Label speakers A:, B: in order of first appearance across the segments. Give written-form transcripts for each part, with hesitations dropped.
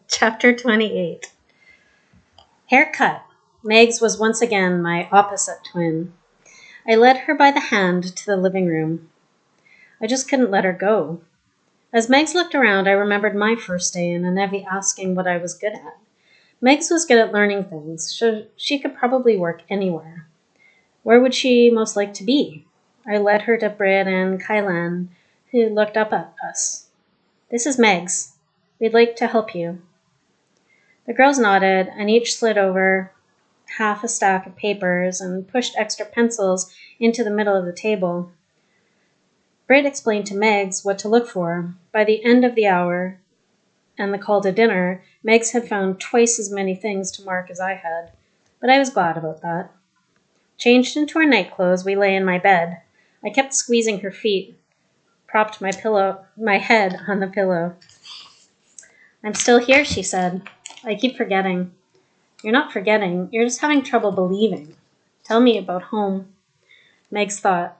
A: Chapter 28. Haircut. Megs was once again my opposite twin. I led her by the hand to the living room. I just couldn't let her go. As Megs looked around, I remembered my first day and Anevi asking what I was good at. Megs was good at learning things, so she could probably work anywhere. Where would she most like to be? I led her to Britt and Kylan, who looked up at us. This is Megs. We'd like to help you. The girls nodded, and each slid over half a stack of papers and pushed extra pencils into the middle of the table. Britt explained to Megs what to look for. By the end of the hour and the call to dinner, Megs had found twice as many things to mark as I had, but I was glad about that. Changed into our night clothes, we lay in my bed. I kept squeezing her feet, propped my head on the pillow. I'm still here, she said. I keep forgetting. You're not forgetting. You're just having trouble believing. Tell me about home. Megs thought.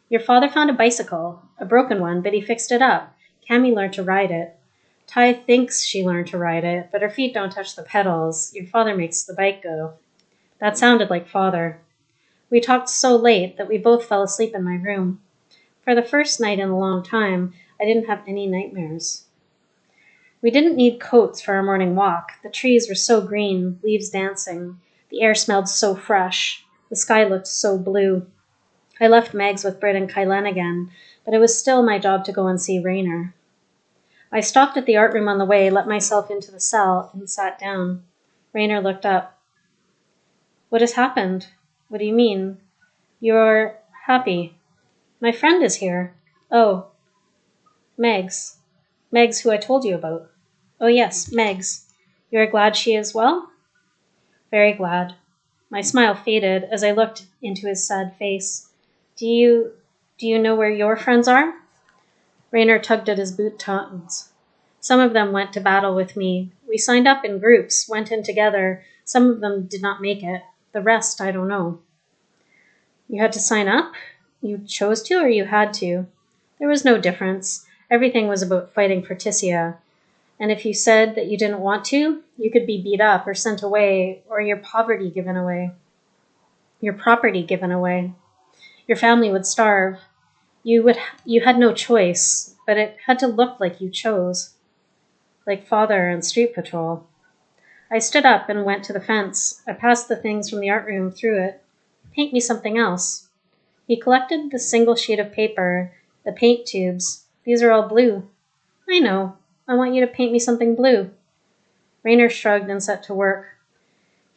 A: Your father found a bicycle, a broken one, but he fixed it up. Cammy learned to ride it. Ty thinks she learned to ride it, but her feet don't touch the pedals. Your father makes the bike go. That sounded like father. We talked so late that we both fell asleep in my room. For the first night in a long time, I didn't have any nightmares. We didn't need coats for our morning walk. The trees were so green, leaves dancing. The air smelled so fresh. The sky looked so blue. I left Megs with Britt and Kylan again, but it was still my job to go and see Raynor. I stopped at the art room on the way, let myself into the cell, and sat down. Raynor looked up. What has happened? What do you mean? You're happy. My friend is here. Oh, Megs. Megs, who I told you about. Oh yes, Megs. You are glad she is well? Very glad. My smile faded as I looked into his sad face. Do you know where your friends are? Raynor tugged at his boot buttons. Some of them went to battle with me. We signed up in groups, went in together. Some of them did not make it. The rest, I don't know. You had to sign up? You chose to or you had to? There was no difference. Everything was about fighting for Tissia. And if you said that you didn't want to, you could be beat up or sent away or your property given away. Your family would starve. You had no choice, but it had to look like you chose. Like father and street patrol. I stood up and went to the fence. I passed the things from the art room through it. Paint me something else. He collected the single sheet of paper, the paint tubes. These are all blue. I know. I want you to paint me something blue. Raynor shrugged and set to work.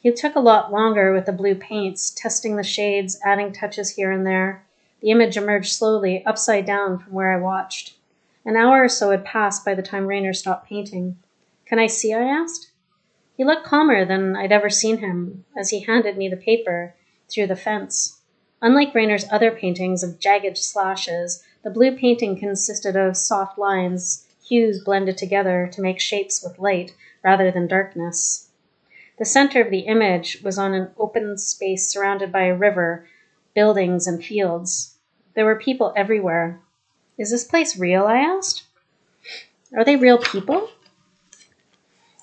A: He took a lot longer with the blue paints, testing the shades, adding touches here and there. The image emerged slowly, upside down from where I watched. An hour or so had passed by the time Raynor stopped painting. Can I see? I asked. He looked calmer than I'd ever seen him as he handed me the paper through the fence. Unlike Raynor's other paintings of jagged slashes, the blue painting consisted of soft lines, hues blended together to make shapes with light rather than darkness. The center of the image was on an open space surrounded by a river, buildings, and fields. There were people everywhere. Is this place real? I asked. Are they real people?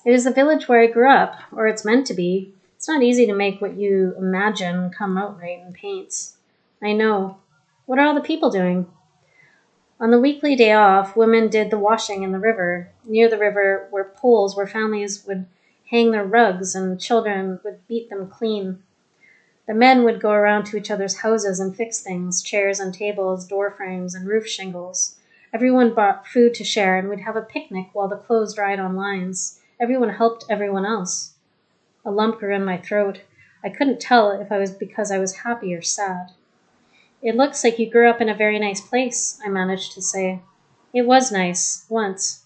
A: It is the village where I grew up, or it's meant to be. It's not easy to make what you imagine come out right in paints. I know. What are all the people doing? On the weekly day off, women did the washing in the river. Near the river were poles where families would hang their rugs and children would beat them clean. The men would go around to each other's houses and fix things, chairs and tables, door frames, and roof shingles. Everyone brought food to share and we'd have a picnic while the clothes dried on lines. Everyone helped everyone else. A lump grew in my throat. I couldn't tell if I was because I was happy or sad. It looks like you grew up in a very nice place, I managed to say. It was nice, once.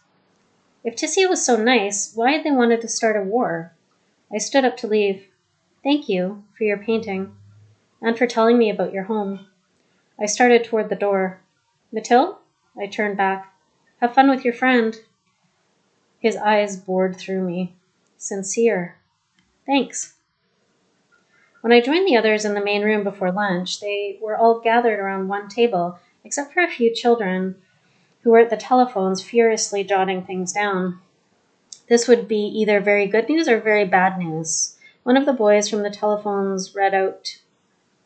A: If Tissia was so nice, why had they wanted to start a war? I stood up to leave. Thank you for your painting, and for telling me about your home. I started toward the door. Mathilde? I turned back. Have fun with your friend. His eyes bored through me. Sincere. Thanks. When I joined the others in the main room before lunch, they were all gathered around one table, except for a few children who were at the telephones furiously jotting things down. This would be either very good news or very bad news. One of the boys from the telephones read out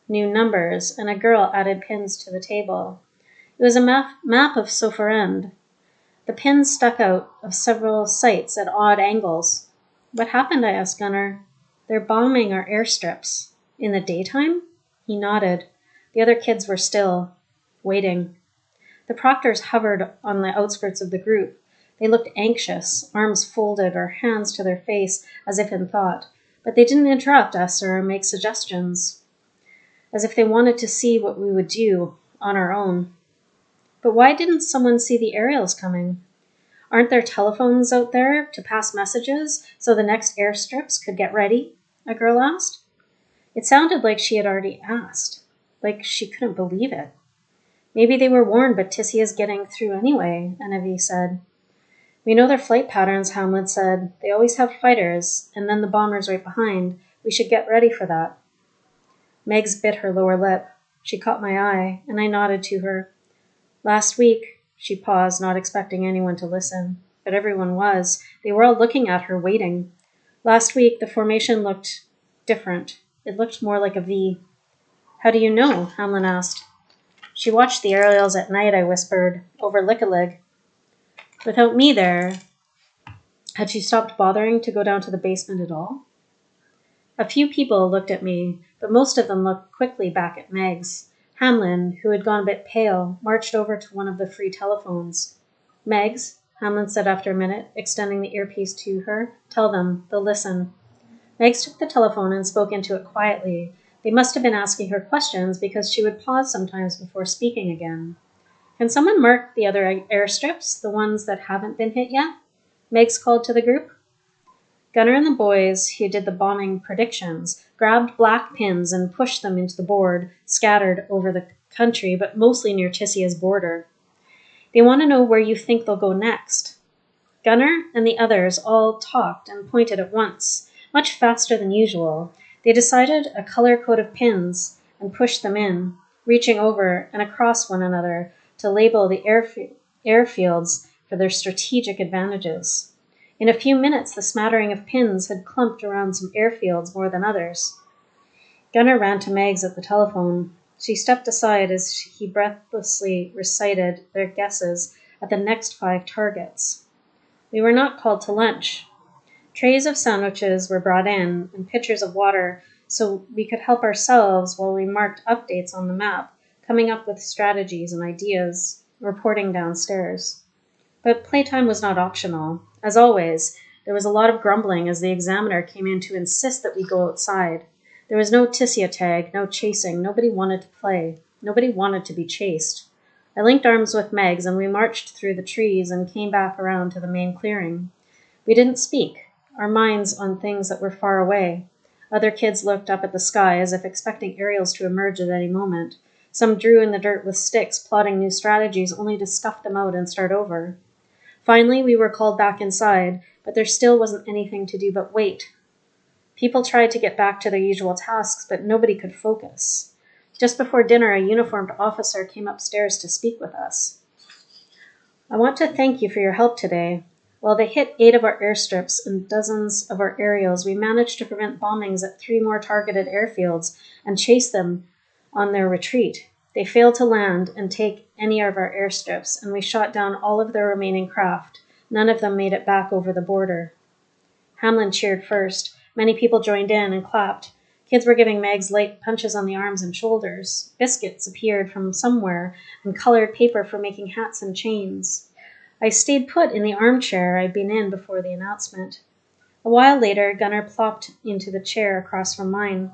A: new numbers, and a girl added pins to the table. It was a map of Soferend. The pins stuck out of several sites at odd angles. What happened? I asked Gunnar. They're bombing our airstrips. In the daytime? He nodded. The other kids were still, waiting. The proctors hovered on the outskirts of the group. They looked anxious, arms folded or hands to their face as if in thought, but they didn't interrupt us or make suggestions, as if they wanted to see what we would do on our own. But why didn't someone see the aerials coming? Aren't there telephones out there to pass messages so the next airstrips could get ready? A girl asked. It sounded like she had already asked, like she couldn't believe it. Maybe they were warned, but Tissia is getting through anyway, Enevi said. We know their flight patterns, Hamlet said. They always have fighters, and then the bombers right behind. We should get ready for that. Megs bit her lower lip. She caught my eye, and I nodded to her. Last week, she paused, not expecting anyone to listen. But everyone was. They were all looking at her, waiting. Last week, the formation looked different. It looked more like a V. How do you know? Hamlin asked. She watched the aerials at night, I whispered, over Lickalig. Without me there, had she stopped bothering to go down to the basement at all? A few people looked at me, but most of them looked quickly back at Megs. Hamlin, who had gone a bit pale, marched over to one of the free telephones. Megs, Hamlin said after a minute, extending the earpiece to her, tell them, they'll listen. Megs took the telephone and spoke into it quietly. They must have been asking her questions because she would pause sometimes before speaking again. Can someone mark the other airstrips, the ones that haven't been hit yet? Megs called to the group. Gunnar and the boys, who did the bombing predictions, grabbed black pins and pushed them into the board, scattered over the country, but mostly near Tissia's border. They want to know where you think they'll go next. Gunnar and the others all talked and pointed at once, much faster than usual. They decided a color code of pins and pushed them in, reaching over and across one another to label the airfields for their strategic advantages. In a few minutes, the smattering of pins had clumped around some airfields more than others. Gunnar ran to Megs at the telephone. She stepped aside as he breathlessly recited their guesses at the next 5 targets. We were not called to lunch. Trays of sandwiches were brought in and pitchers of water so we could help ourselves while we marked updates on the map, coming up with strategies and ideas, reporting downstairs. But playtime was not optional. As always, there was a lot of grumbling as the examiner came in to insist that we go outside. There was no Tissia tag, no chasing. Nobody wanted to play. Nobody wanted to be chased. I linked arms with Megs and we marched through the trees and came back around to the main clearing. We didn't speak, our minds on things that were far away. Other kids looked up at the sky as if expecting aerials to emerge at any moment. Some drew in the dirt with sticks, plotting new strategies only to scuff them out and start over. Finally, we were called back inside, but there still wasn't anything to do but wait. People tried to get back to their usual tasks, but nobody could focus. Just before dinner, a uniformed officer came upstairs to speak with us. I want to thank you for your help today. While they hit 8 of our airstrips and dozens of our aerials, we managed to prevent bombings at 3 more targeted airfields and chase them on their retreat. They failed to land and take any of our airstrips, and we shot down all of their remaining craft. None of them made it back over the border. Hamlin cheered first. Many people joined in and clapped. Kids were giving Megs light punches on the arms and shoulders. Biscuits appeared from somewhere and colored paper for making hats and chains. I stayed put in the armchair I'd been in before the announcement. A while later, Gunnar plopped into the chair across from mine.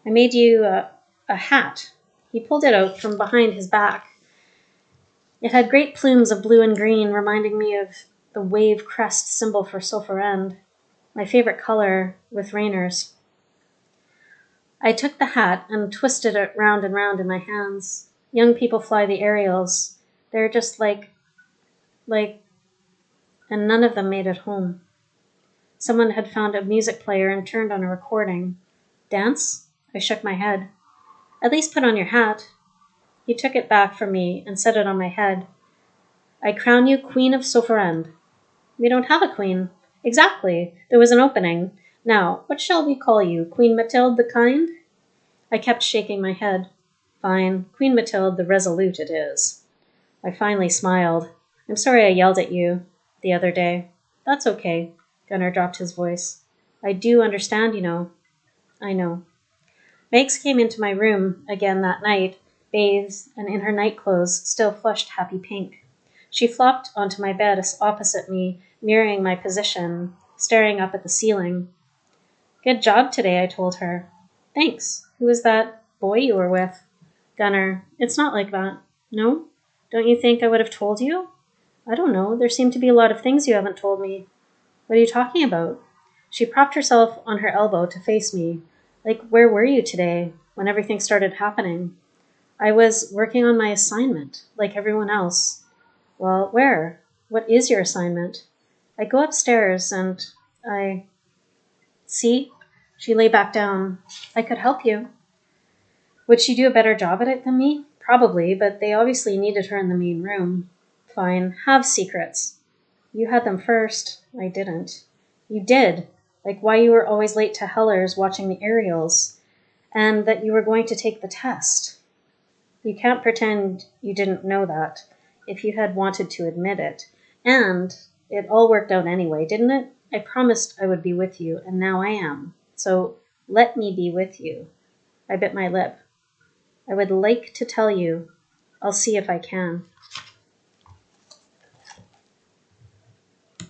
A: I made you a hat. He pulled it out from behind his back. It had great plumes of blue and green, reminding me of the wave crest symbol for Soferend, my favorite color with Rayners. I took the hat and twisted it round and round in my hands. Young people fly the aerials. They're just like, and none of them made it home. Someone had found a music player and turned on a recording. Dance? I shook my head. At least put on your hat. He took it back from me and set it on my head. I crown you Queen of Soferend. We don't have a queen. Exactly. There was an opening. Now, what shall we call you? Queen Mathilde the Kind? I kept shaking my head. Fine. Queen Mathilde the Resolute it is. I finally smiled. I'm sorry I yelled at you the other day. That's okay. Gunnar dropped his voice. I do understand, you know. I know. Megs came into my room again that night, bathed and in her night clothes, still flushed happy pink. She flopped onto my bed opposite me, mirroring my position, staring up at the ceiling. Good job today, I told her. Thanks. Who was that boy you were with? Gunnar, it's not like that. No? Don't you think I would have told you? I don't know. There seem to be a lot of things you haven't told me. What are you talking about? She propped herself on her elbow to face me. Like, where were you today when everything started happening? I was working on my assignment, like everyone else. Well, where? What is your assignment? I go upstairs and I... See? She lay back down. I could help you. Would she do a better job at it than me? Probably, but they obviously needed her in the main room. Fine, have secrets. You had them first. I didn't. You did. Like why you were always late to Heller's watching the aerials, and that you were going to take the test. You can't pretend you didn't know that, if you had wanted to admit it. And it all worked out anyway, didn't it? I promised I would be with you, and now I am. So let me be with you. I bit my lip. I would like to tell you. I'll see if I can.